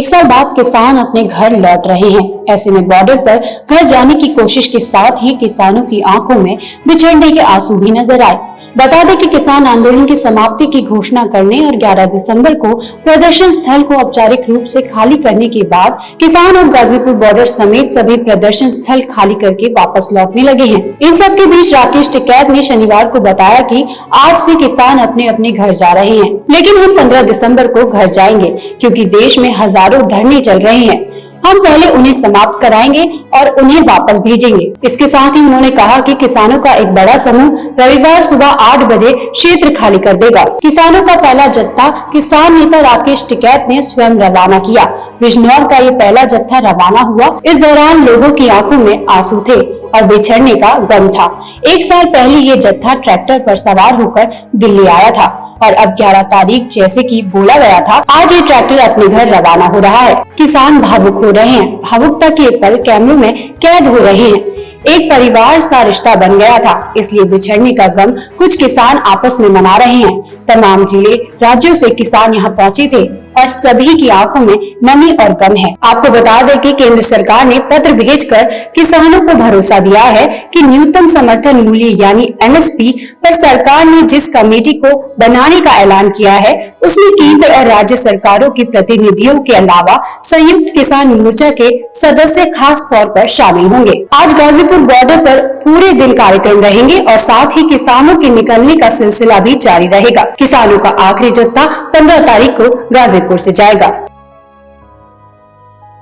एक साल बाद किसान अपने घर लौट रहे हैं। ऐसे में बॉर्डर पर घर जाने की कोशिश के साथ ही किसानों की आंखों में बिछड़ने के आंसू भी नजर आए। बता दें कि किसान आंदोलन की समाप्ति की घोषणा करने और 11 दिसंबर को प्रदर्शन स्थल को औपचारिक रूप से खाली करने के बाद किसान और गाजीपुर बॉर्डर समेत सभी प्रदर्शन स्थल खाली करके वापस लौटने लगे हैं। इन सब के बीच राकेश टिकैत ने शनिवार को बताया कि आज से किसान अपने अपने घर जा रहे हैं, लेकिन हम 15 दिसंबर को घर जाएंगे क्योंकि देश में हजारों धरने चल रहे हैं। हम पहले उन्हें समाप्त कराएंगे और उन्हें वापस भेजेंगे। इसके साथ ही उन्होंने कहा कि किसानों का एक बड़ा समूह रविवार सुबह 8 बजे क्षेत्र खाली कर देगा। किसानों का पहला जत्था किसान नेता राकेश टिकैत ने स्वयं रवाना किया। बिजनौर का ये पहला जत्था रवाना हुआ। इस दौरान लोगों की आंखों में आंसू थे और बिछड़ने का गम था। एक साल पहले ये जत्था ट्रैक्टर पर सवार होकर दिल्ली आया था और अब 11 तारीख जैसे कि बोला गया था, आज ये ट्रैक्टर अपने घर रवाना हो रहा है। किसान भावुक हो रहे हैं। भावुकता के पल कैमरों में कैद हो रहे हैं। एक परिवार सा रिश्ता बन गया था, इसलिए बिछड़ने का गम कुछ किसान आपस में मना रहे हैं। तमाम जिले राज्यों से किसान यहाँ पहुँचे थे और सभी की आंखों में नमी और गम है। आपको बता दें कि केंद्र सरकार ने पत्र भेजकर किसानों को भरोसा दिया है कि न्यूनतम समर्थन मूल्य यानी एमएसपी पर सरकार ने जिस कमेटी को बनाने का ऐलान किया है, उसमें केंद्र और राज्य सरकारों के प्रतिनिधियों के अलावा संयुक्त किसान मोर्चा के सदस्य खास तौर पर शामिल होंगे। आज गाजीपुर बॉर्डर पर पूरे दिन कार्यक्रम रहेंगे और साथ ही किसानों के निकलने का सिलसिला भी जारी रहेगा। किसानों का आखिरी जत्था 15 तारीख को गाजीपुर से जाएगा।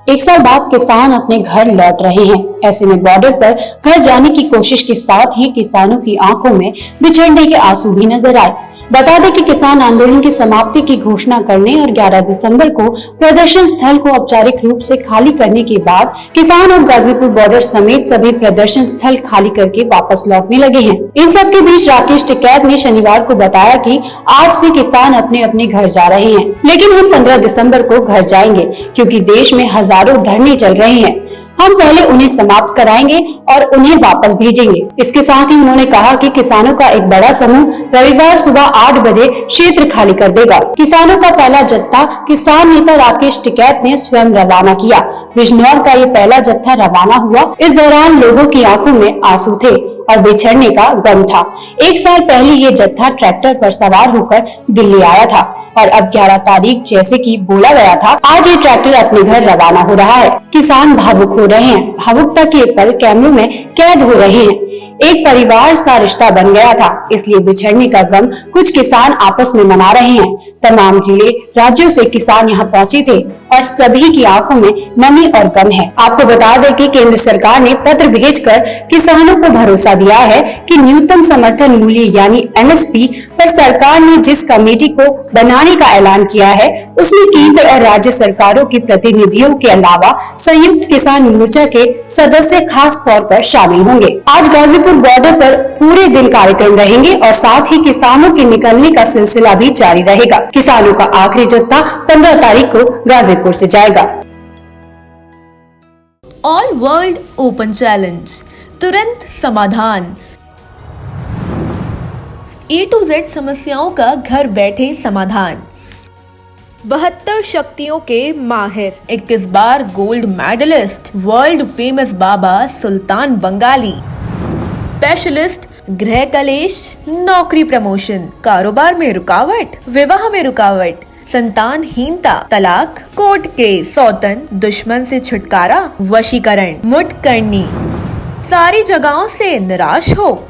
एक साल बाद किसान अपने घर लौट रहे हैं। ऐसे में बॉर्डर पर घर जाने की कोशिश के साथ ही किसानों की आंखों में बिछड़ने के आंसू भी नजर आए। बता दें कि किसान आंदोलन की समाप्ति की घोषणा करने और 11 दिसंबर को प्रदर्शन स्थल को औपचारिक रूप से खाली करने के बाद किसान और गाजीपुर बॉर्डर समेत सभी प्रदर्शन स्थल खाली करके वापस लौटने लगे हैं। इन सब के बीच राकेश टिकैत ने शनिवार को बताया कि आज से किसान अपने अपने घर जा रहे हैं, लेकिन हम 15 दिसंबर को घर जाएंगे क्योंकि देश में हजारों धरने चल रहे हैं। हम पहले उन्हें समाप्त कराएंगे और उन्हें वापस भेजेंगे। इसके साथ ही उन्होंने कहा कि किसानों का एक बड़ा समूह रविवार सुबह 8 बजे क्षेत्र खाली कर देगा। किसानों का पहला जत्था किसान नेता राकेश टिकैत ने स्वयं रवाना किया। बिजनौर का ये पहला जत्था रवाना हुआ। इस दौरान लोगों की आंखों में आंसू थे और बिछड़ने का गम था। एक साल पहले ये जत्था ट्रैक्टर पर सवार होकर दिल्ली आया था और अब 11 तारीख जैसे कि बोला गया था, आज ये ट्रैक्टर अपने घर रवाना हो रहा है। किसान भावुक हो रहे हैं। भावुकता के पल कैमरों में कैद हो रहे हैं। एक परिवार सा रिश्ता बन गया था, इसलिए बिछड़ने का गम कुछ किसान आपस में मना रहे हैं। तमाम जिले राज्यों से किसान यहाँ पहुँचे थे और सभी की आंखों में नमी और गम है। आपको बता दें कि केंद्र सरकार ने पत्र भेजकर किसानों को भरोसा दिया है कि न्यूनतम समर्थन मूल्य यानी एमएसपी पर सरकार ने जिस कमेटी को बनाने का ऐलान किया है, उसमें केंद्र और राज्य सरकारों के प्रतिनिधियों के अलावा संयुक्त किसान मोर्चा के सदस्य खास तौर पर शामिल होंगे। आज गाजीपुर बॉर्डर पर पूरे दिन कार्यक्रम रहेंगे और साथ ही किसानों के निकलने का सिलसिला भी जारी रहेगा। किसानों का आखिरी जत्था 15 तारीख को गाजीपुर से जाएगा। ऑल वर्ल्ड ओपन चैलेंज, तुरंत समाधान। A to Z समस्याओं का घर बैठे समाधान। 72 शक्तियों के माहिर, 21 बार गोल्ड मेडलिस्ट, वर्ल्ड फेमस बाबा सुल्तान बंगाली, स्पेशलिस्ट गृह कलेश, नौकरी प्रमोशन, कारोबार में रुकावट, विवाह में रुकावट, संतानहीनता, तलाक, कोर्ट केस, सौतन, दुश्मन से छुटकारा, वशीकरण, मुठ करनी, सारी जगहों से निराश हो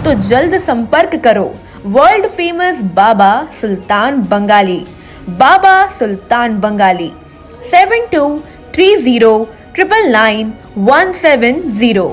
तो जल्द संपर्क करो वर्ल्ड फेमस बाबा सुल्तान बंगाली। बाबा सुल्तान बंगाली 7230999170।